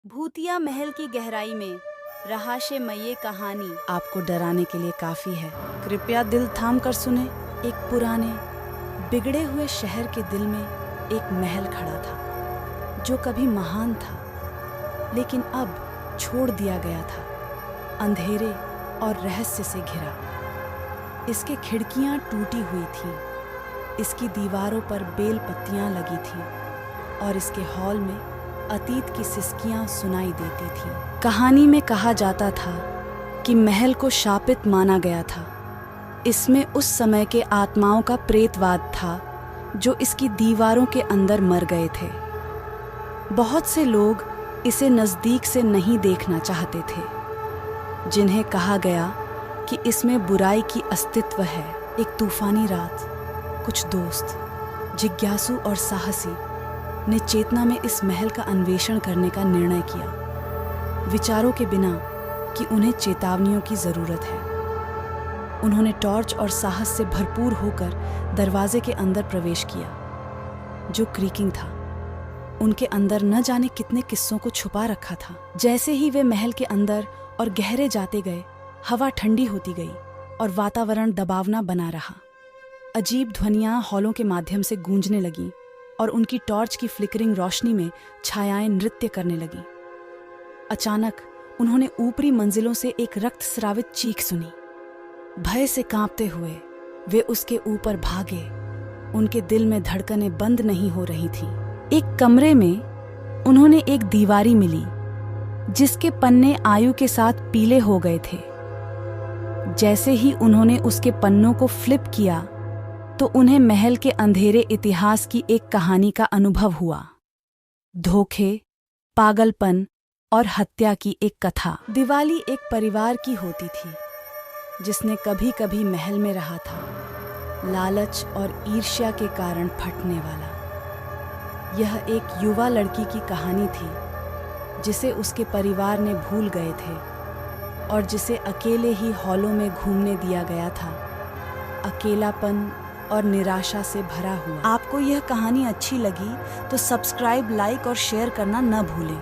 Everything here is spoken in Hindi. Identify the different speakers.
Speaker 1: भूतिया महल की गहराई में रहस्यमयी कहानी आपको डराने के लिए काफी है। कृपया दिल थाम कर सुने। एक पुराने बिगड़े हुए शहर के दिल में एक महल खड़ा था जो कभी महान था लेकिन अब छोड़ दिया गया था, अंधेरे और रहस्य से घिरा। इसके खिड़कियां टूटी हुई थीं, इसकी दीवारों पर बेल पत्तियां लगी थीं और इसके हॉल में अतीत की सिसकियां सुनाई देती थीं। कहानी में कहा जाता था कि महल को शापित माना गया था। इसमें उस समय के आत्माओं का प्रेतवाद था जो इसकी दीवारों के अंदर मर गए थे। बहुत से लोग इसे नज़दीक से नहीं देखना चाहते थे, जिन्हें कहा गया कि इसमें बुराई की अस्तित्व है। एक तूफानी रात कुछ दोस्त, जिज्ञासु और साहसी ने चेतना में इस महल का अन्वेषण करने का निर्णय किया, विचारों के बिना कि उन्हें चेतावनियों की ज़रूरत है। उन्होंने टॉर्च और साहस से भरपूर होकर दरवाजे के अंदर प्रवेश किया, जो क्रीकिंग था। उनके अंदर न जाने कितने किस्सों को छुपा रखा था। जैसे ही वे महल के अंदर और गहरे जाते गए, हवा ठंडी होती गई और वातावरण दबावना बना रहा। अजीब ध्वनियाँ हॉलों के माध्यम से गूंजने लगीं और उनकी टॉर्च की फ्लिकरिंग रोशनी में छायाएं नृत्य करने लगीं। अचानक उन्होंने ऊपरी मंजिलों से एक रक्तस्रावित चीख सुनी। भय से कांपते हुए वे उसके ऊपर भागे। उनके दिल में धड़कनें बंद नहीं हो रही थीं। एक कमरे में उन्होंने एक दीवारी मिली जिसके पन्ने आयु के साथ पीले हो गए थे। जैसे ही उन्होंने उसके पन्नों को फ्लिप किया तो उन्हें महल के अंधेरे इतिहास की एक कहानी का अनुभव हुआ। धोखे, पागलपन और हत्या की एक कथा। दिवाली एक परिवार की होती थी जिसने कभी कभी महल में रहा था, लालच और ईर्ष्या के कारण फटने वाला। यह एक युवा लड़की की कहानी थी जिसे उसके परिवार ने भूल गए थे और जिसे अकेले ही हॉलों में घूमने दिया गया था, अकेलापन और निराशा से भरा हुआ। आपको यह कहानी अच्छी लगी तो सब्सक्राइब, लाइक और शेयर करना न भूलें।